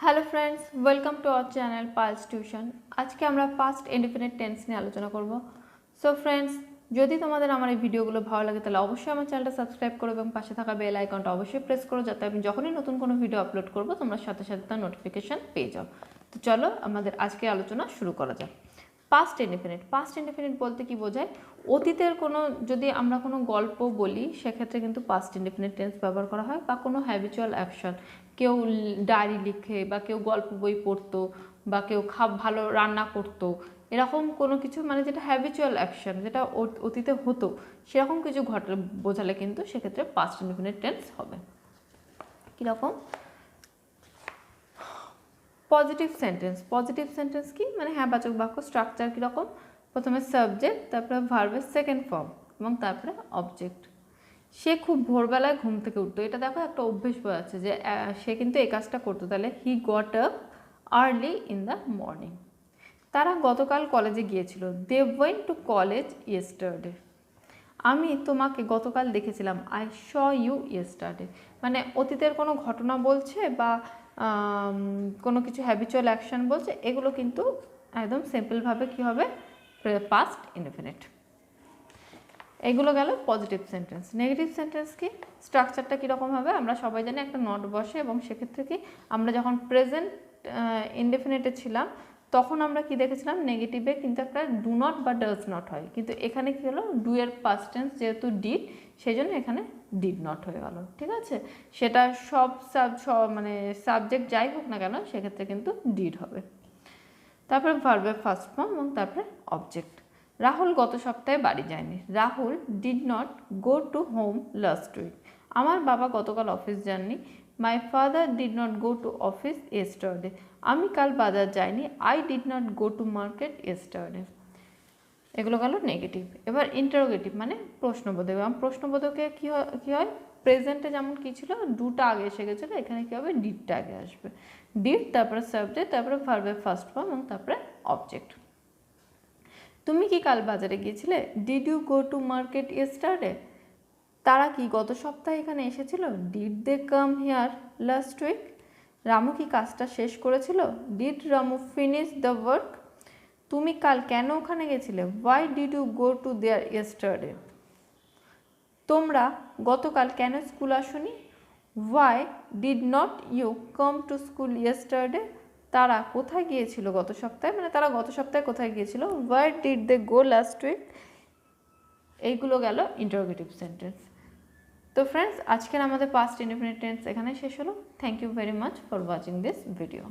Hello friends, welcome to our channel pulse tuition. আজকে আমরা past indefinite tense নিয়ে আলোচনা করব। সো ফ্রেন্ডস, যদি তোমাদের আমার এই ভিডিওগুলো ভালো লাগে তাহলে অবশ্যই আমার চ্যানেলটা সাবস্ক্রাইব করো এবং পাশে থাকা বেল আইকনটা অবশ্যই প্রেস করো, যাতে আমি যখনই নতুন কোনো ভিডিও আপলোড করব তোমরা সাথে সাথে তার নোটিফিকেশান পেয়ে যাও। তো চলো আমাদের আজকে আলোচনা শুরু করা যাক। পাস্ট ইনডিফিনিট বলতে কি বোঝায়? অতীতের কোনো, যদি আমরা কোনো গল্প বলি সেক্ষেত্রে কিন্তু পাস্ট ইনডিফিনিট টেন্স ব্যবহার করা হয়, বা কোনো হ্যাবিচুয়াল অ্যাকশন, কেউ ডায়েরি লিখে বা কেউ গল্প বই পড়তো বা কেউ ভালো রান্না করতো, এরকম কোনো কিছু মানে যেটা হ্যাবিচুয়াল অ্যাকশন, যেটা অতীতে হতো, সেরকম কিছু বোঝালে কিন্তু সেক্ষেত্রে পাস্ট ইনডিফিনিট টেন্স হবে। কীরকম? পজিটিভ সেন্টেন্স কি মানে হ্যাঁবাচক বাক্য। স্ট্রাকচার কীরকম? প্রথমে সাবজেক্ট, তারপরে ভার্বের সেকেন্ড ফর্ম এবং তারপরে অবজেক্ট। সে খুব ভোরবেলায় ঘুম থেকে উঠতো, এটা দেখো একটা অভ্যেস হয়ে আছে যে সে কিন্তু এই কাজটা করতো, তাহলে he got up early in the morning. তারা গতকাল কলেজে গিয়েছিল, they went to college yesterday. আমি তোমাকে গতকাল দেখেছিলাম, আই শ ইউ ইয়েস্টারডে। মানে অতীতের কোনো ঘটনা বলছে বা কোনো কিছু হ্যাবিচুয়াল অ্যাকশন বলছে, এগুলো কিন্তু একদম সিম্পলভাবে কী হবে? Past indefinite. এগুলো গেল পজিটিভ সেন্টেন্স। নেগেটিভ সেন্টেন্স কি? স্ট্রাকচারটা কীরকম হবে? আমরা সবাই জানি একটা নট বসে, এবং সেক্ষেত্রে কি আমরা যখন প্রেজেন্ট ইনডেফিনিটে ছিলাম তখন আমরা কি দেখেছিলাম? নেগেটিভে কিন্তু একটা ডু নট বা ডাজ নট হয়, কিন্তু এখানে কী হলো? ডু এর পাস্ট টেন্স যেহেতু ডিড, সেই জন্য এখানে ডিড নট হয়ে গেল। ঠিক আছে, সেটা সব মানে সাবজেক্ট যাই হোক না কেন সেক্ষেত্রে কিন্তু ডিড হবে। তারপরে ভার্বের ফার্স্ট ফর্ম এবং তারপরে অবজেক্ট। রাহুল গত সপ্তাহে বাড়ি যায়নি। Rahul did not go to home last week. আমার বাবা গতকাল অফিস যাননি। My father did not go to office yesterday. আমি কাল বাজার যাইনি। I did not go to market yesterday. এগুলো গেল নেগেটিভ। এবার ইন্টারোগেটিভ মানে প্রশ্নবোধক। এবং প্রশ্নবোধকে কী হয়? প্রেজেন্টে যেমন কী ছিল, ডুটা আগে এসে গেছিলো, এখানে কী হবে? ডিডটা আগে আসবে। ডিড, তারপরে সাবজেক্ট, তারপরে ভার্বের ফার্স্ট ফর্ম এবং তারপরে অবজেক্ট। তুমি কি কাল বাজারে গিয়েছিলে? Did you go to market yesterday? তারা কি গত সপ্তাহে এখানে এসেছিল? Did they come here last week? Ramu কি কাজটা শেষ করেছিল? Did Ramu finish the work? তুমি কাল কেন ওখানে গেছিলে? Why did you go to there yesterday? তোমরা গতকাল কেন স্কুল আসোনি? Why did not you come to school yesterday? তারা কোথায় গিয়েছিল গত সপ্তাহে? মানে তারা গত সপ্তাহে কোথায় গিয়েছিল? Where did they go last week? এইগুলো গেল ইন্টারোগেটিভ সেন্টেন্স। তো ফ্রেন্ডস, আজকের আমাদের পাস্ট ইনডিফিনিট টেন্স এখানে শেষ হলো। Thank you very much for watching this video.